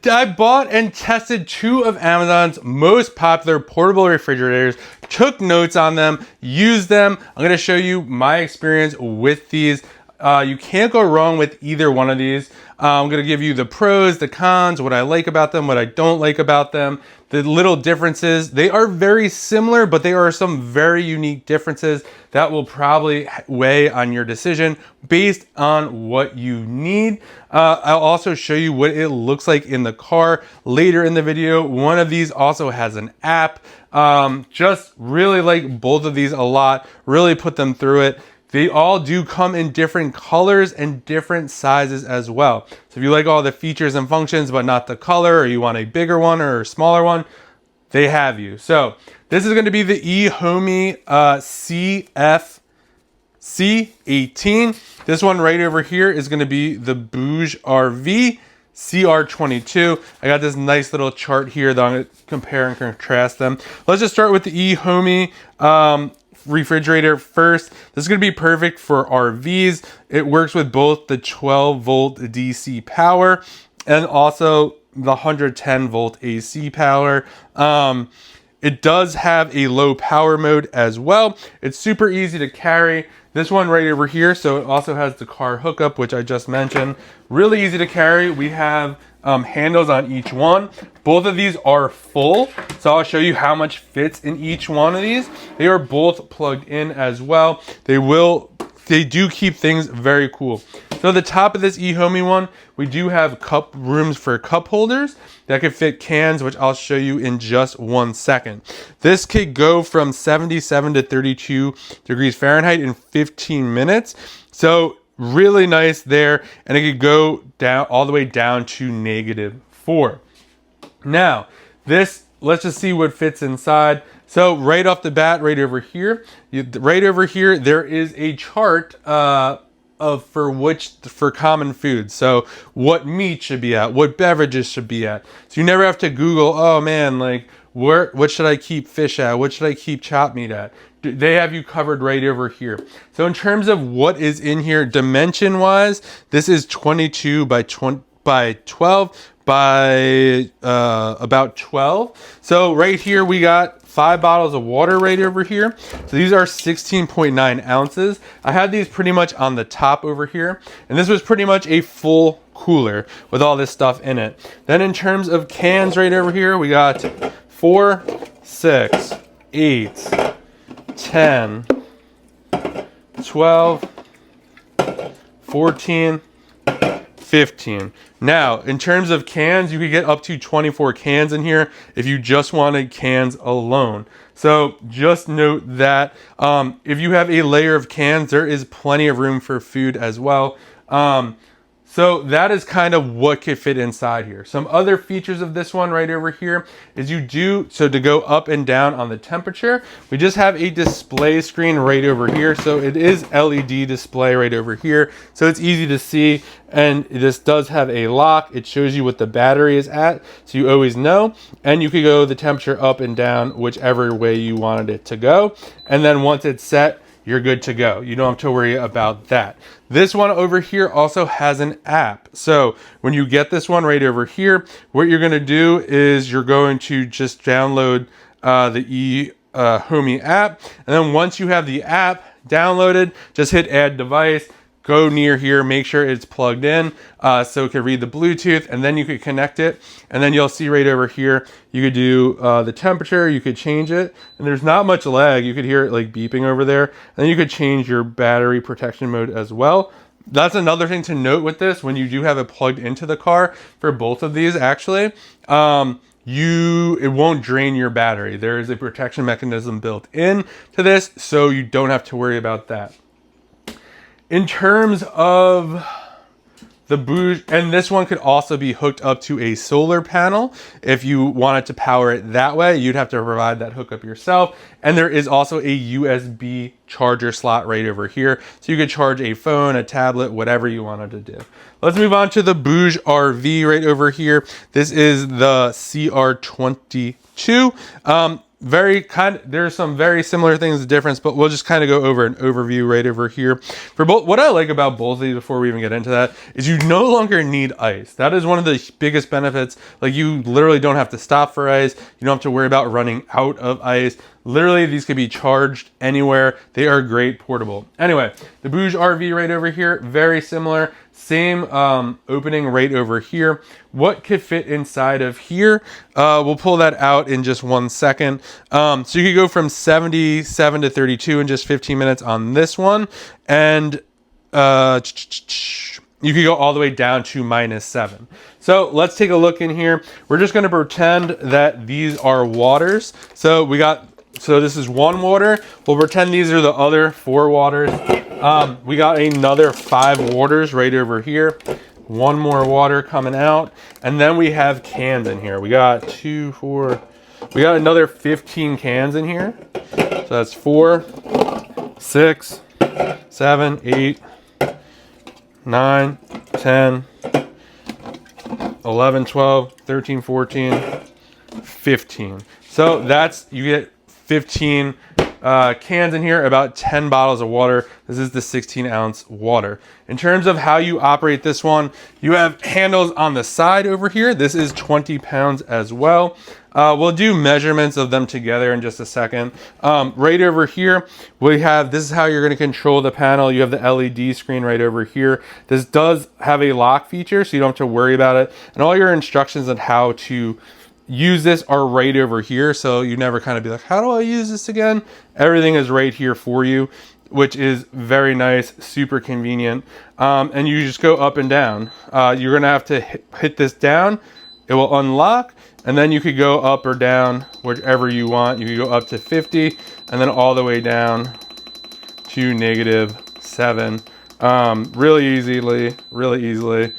I bought and tested 2 of Amazon's most popular portable refrigerators, took notes on them, used them. I'm gonna show you my experience with these. You can't go wrong with either one of these. I'm gonna give you the pros, the cons, what I like about them, what I don't like about them, the little differences. They are very similar, but there are some very unique differences that will probably weigh on your decision based on what you need. I'll also show you what it looks like in the car later in the video. One of these also has an app. Just really like both of these a lot, really put them through it. They all do come in different colors and different sizes as well. So if you like all the features and functions, but not the color, or you want a bigger one or a smaller one, they have you. So this is gonna be the EUHOMY CFC 18. This one right over here is gonna be the BougeRV CR22. I got this nice little chart here that I'm gonna compare and contrast them. Let's just start with the EUHOMY refrigerator first. This is going to be perfect for RVs. It works with both the 12 volt DC power and also the 110 volt AC power. It does have a low power mode as well. It's super easy to carry. This one right over here, so it also has the car hookup, which I just mentioned. Really easy to carry. We have handles on each one. Both of these are full, so I'll show you how much fits in each one of these. They are both plugged in as well. They do keep things very cool. So the top of this EUHOMY one, we do have cup rooms for cup holders that could fit cans, which I'll show you in just 1 second. This could go from 77 to 32 degrees Fahrenheit in 15 minutes. So really nice there, and it could go down all the way down to -4. Now, let's just see what fits inside. So right off the bat, right over here, there is a chart for common foods. So what meat should be at, what beverages should be at. So you never have to Google, oh man, like what should I keep fish at? What should I keep chopped meat at? They have you covered right over here. So in terms of what is in here, dimension wise, this is 22 by 12 by about 12. So right here we got 5 bottles of water right over here. So these are 16.9 ounces. I had these pretty much on the top over here, and this was pretty much a full cooler with all this stuff in it. Then in terms of cans right over here, we got 4, 6, 8, 10, 12, 14, 15. Now, in terms of cans, you could get up to 24 cans in here if you just wanted cans alone. So just note that if you have a layer of cans, there is plenty of room for food as well. So that is kind of what could fit inside here. Some other features of this one right over here is so to go up and down on the temperature, we just have a display screen right over here. So it is LED display right over here. So it's easy to see, and this does have a lock. It shows you what the battery is at, so you always know. And you could go the temperature up and down, whichever way you wanted it to go. And then once it's set, you're good to go. You don't have to worry about that. This one over here also has an app. So when you get this one right over here, what you're gonna do is you're going to just download the EUHOMY app. And then once you have the app downloaded, just hit add device, go near here, make sure it's plugged in so it can read the Bluetooth, and then you could connect it. And then you'll see right over here, you could do the temperature, you could change it, and there's not much lag. You could hear it like beeping over there. And then you could change your battery protection mode as well. That's another thing to note with this, when you do have it plugged into the car, for both of these actually, it won't drain your battery. There is a protection mechanism built in to this, so you don't have to worry about that. In terms of the Bouge, and this one could also be hooked up to a solar panel. If you wanted to power it that way, you'd have to provide that hookup yourself. And there is also a USB charger slot right over here. So you could charge a phone, a tablet, whatever you wanted to do. Let's move on to the BougeRV right over here. This is the CR22. there's some very similar things, the difference, but we'll just kind of go over an overview right over here. For both, what I like about both of these before we even get into that is you no longer need ice. That is one of the biggest benefits. Like, you literally don't have to stop for ice. You don't have to worry about running out of ice. Literally, these can be charged anywhere. They are great portable. Anyway, the BougeRV right over here, very similar. Same opening right over here. What could fit inside of here? We'll pull that out in just 1 second. So you could go from 77 to 32 in just 15 minutes on this one. And you could go all the way down to -7. So let's take a look in here. We're just going to pretend that these are waters. So this is one water. We'll pretend these are the other 4 waters. We got another 5 waters right over here. One more water coming out. And then we have cans in here. We got we got another 15 cans in here. So that's 4, 6, 7, 8, 9, 10, 11, 12, 13, 14, 15. So you get 15 cans in here, about 10 bottles of water. This is the 16-ounce water. In terms of how you operate this one, you have handles on the side over here. This is 20 pounds as well. We'll do measurements of them together in just a second. Right over here, this is how you're going to control the panel. You have the LED screen right over here. This does have a lock feature, so you don't have to worry about it. And all your instructions on how to use this are right over here, so you never kind of be like, how do I use this again? Everything is right here for you, which is very nice, super convenient. And you just go up and down. You're gonna have to hit this down, it will unlock, and then you could go up or down, whichever you want. You could go up to 50, and then all the way down to -7. Really easily.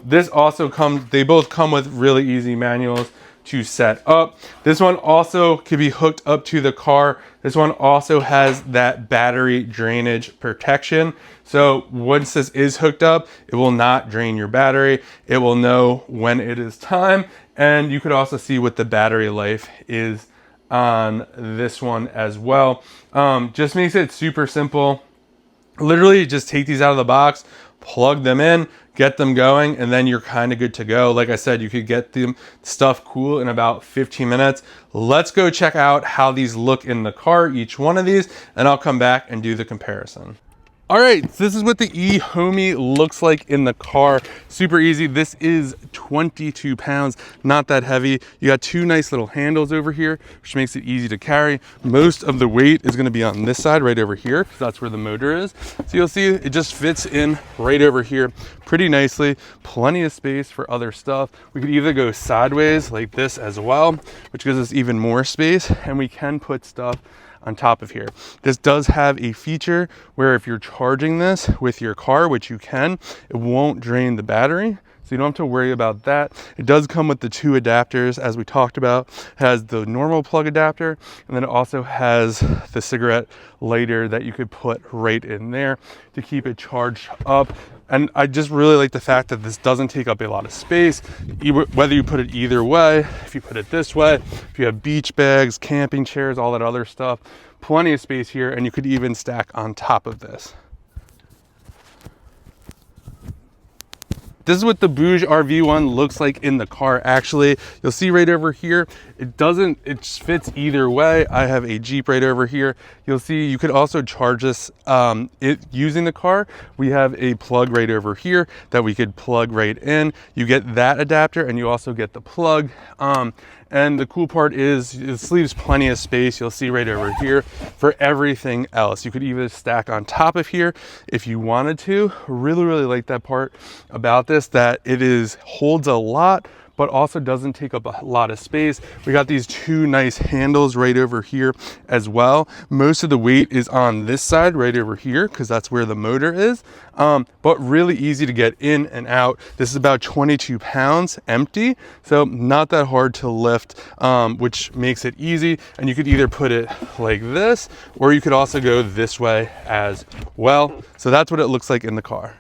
This also they both come with really easy manuals to set up. This one also could be hooked up to the car. This one also has that battery drainage protection. So once this is hooked up, it will not drain your battery. It will know when it is time. And you could also see what the battery life is on this one as well. Just makes it super simple. Literally just take these out of the box, plug them in, get them going, and then you're kind of good to go. Like I said, you could get the stuff cool in about 15 minutes. Let's go check out how these look in the car, each one of these, and I'll come back and do the comparison. All right, so this is what the EUHOMY looks like in the car. Super easy. This is 22 pounds, not that heavy. You got 2 nice little handles over here, which makes it easy to carry. Most of the weight is gonna be on this side right over here, because that's where the motor is. So you'll see it just fits in right over here pretty nicely. Plenty of space for other stuff. We could either go sideways like this as well, which gives us even more space, and we can put stuff on top of here. This does have a feature where if you're charging this with your car, which you can, it won't drain the battery. So you don't have to worry about that. It does come with the 2 adapters, as we talked about. It has the normal plug adapter, and then it also has the cigarette lighter that you could put right in there to keep it charged up. And I just really like the fact that this doesn't take up a lot of space, whether you put it either way. If you put it this way, if you have beach bags, camping chairs, all that other stuff, plenty of space here, and you could even stack on top of this. This is what the BougeRV one looks like in the car. Actually, you'll see right over here, it fits either way. I have a Jeep right over here. You'll see you could also charge this using the car. We have a plug right over here that we could plug right in. You get that adapter, and you also get the plug. And the cool part is this leaves plenty of space. You'll see right over here for everything else. You could even stack on top of here if you wanted to. Really, really like that part about this, that it holds a lot, but also doesn't take up a lot of space. We got these 2 nice handles right over here as well. Most of the weight is on this side right over here, because that's where the motor is, but really easy to get in and out. This is about 22 pounds empty, so not that hard to lift, which makes it easy. And you could either put it like this, or you could also go this way as well. So that's what it looks like in the car.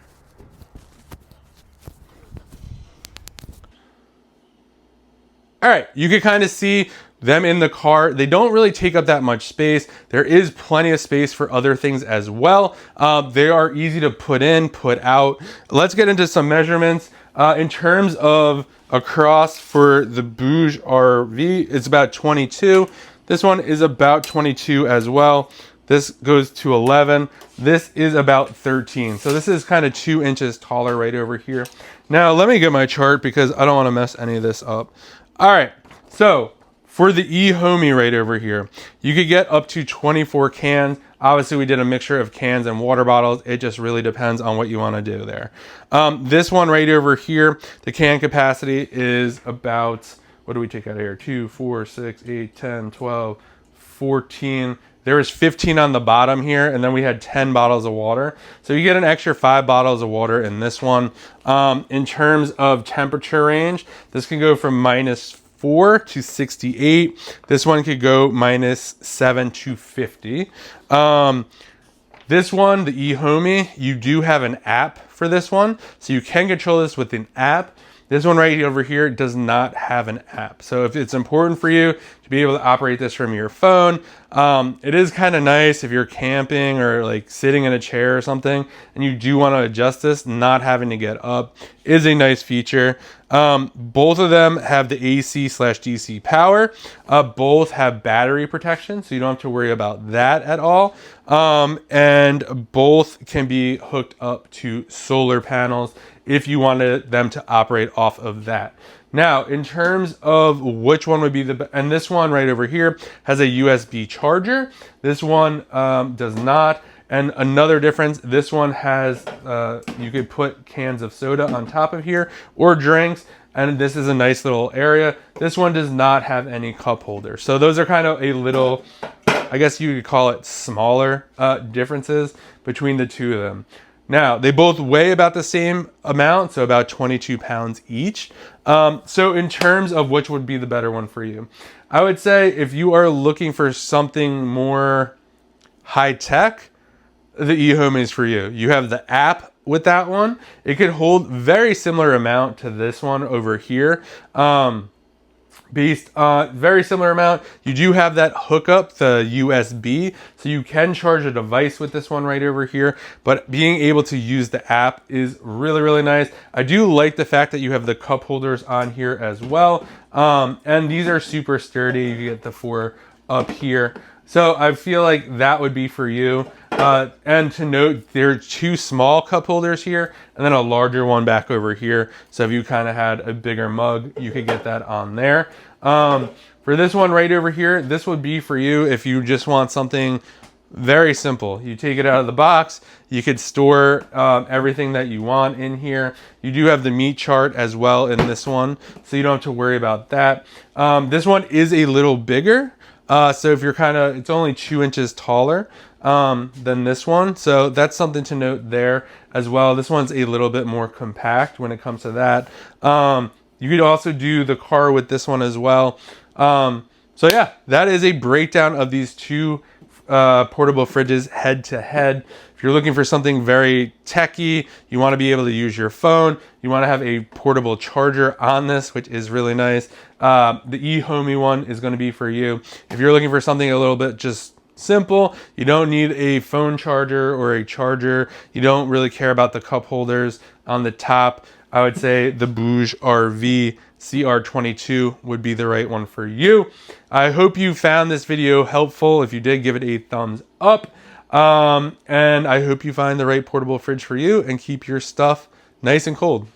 All right, you can kind of see them in the car, they don't really take up that much space. There is plenty of space for other things as well. They are easy to put in, put out. Let's get into some measurements. In terms of across for the BougeRV, it's about 22. This one is about 22 as well. This goes to 11. This is about 13. So this is kind of 2 inches taller right over here. Now let me get my chart because I don't want to mess any of this up. All right, so for the EUHOMY right over here, you could get up to 24 cans. Obviously, we did a mixture of cans and water bottles. It just really depends on what you want to do there. This one right over here, the can capacity is about, what do we take out of here? 2, 4, 6, 8, 10, 12, 14. There was 15 on the bottom here, and then we had 10 bottles of water. So you get an extra 5 bottles of water in this one. In terms of temperature range, this can go from -4 to 68. This one could go -7 to 50. This one, the EUHOMY, you do have an app for this one. So you can control this with an app. This one right over here does not have an app. So if it's important for you to be able to operate this from your phone, it is kind of nice if you're camping or like sitting in a chair or something and you do want to adjust this, not having to get up is a nice feature. Both of them have the AC/DC power. Both have battery protection, so you don't have to worry about that at all. And both can be hooked up to solar panels if you wanted them to operate off of that. Now, in terms of which one would be and this one right over here has a USB charger. This one does not. And another difference, this one has, you could put cans of soda on top of here or drinks. And this is a nice little area. This one does not have any cup holder. So those are kind of a little, I guess you could call it smaller differences between the two of them. Now, they both weigh about the same amount, so about 22 pounds each. So in terms of which would be the better one for you, I would say if you are looking for something more high-tech, the EUHOMY is for you. You have the app with that one. It could hold very similar amount to this one over here. Very similar amount. You do have that hookup, the USB, so you can charge a device with this one right over here, but being able to use the app is really, really nice. I do like the fact that you have the cup holders on here as well. And these are super sturdy. You get the 4 up here. So I feel like that would be for you. And to note, there are 2 small cup holders here and then a larger one back over here. So if you kind of had a bigger mug, you could get that on there. For this one right over here, this would be for you if you just want something very simple. You take it out of the box, you could store everything that you want in here. You do have the meat chart as well in this one, so you don't have to worry about that. This one is a little bigger. So if you're it's only 2 inches taller than this one. So that's something to note there as well. This one's a little bit more compact when it comes to that. You could also do the car with this one as well. So yeah, that is a breakdown of these 2 portable fridges head to head. If you're looking for something very techy, you want to be able to use your phone, you want to have a portable charger on this, which is really nice. The EUHOMY one is going to be for you. If you're looking for something a little bit just simple, you don't need a phone charger or a charger, you don't really care about the cup holders on the top, I would say the BougeRV CR22 would be the right one for you. I hope you found this video helpful. If you did, give it a thumbs up. And I hope you find the right portable fridge for you and keep your stuff nice and cold.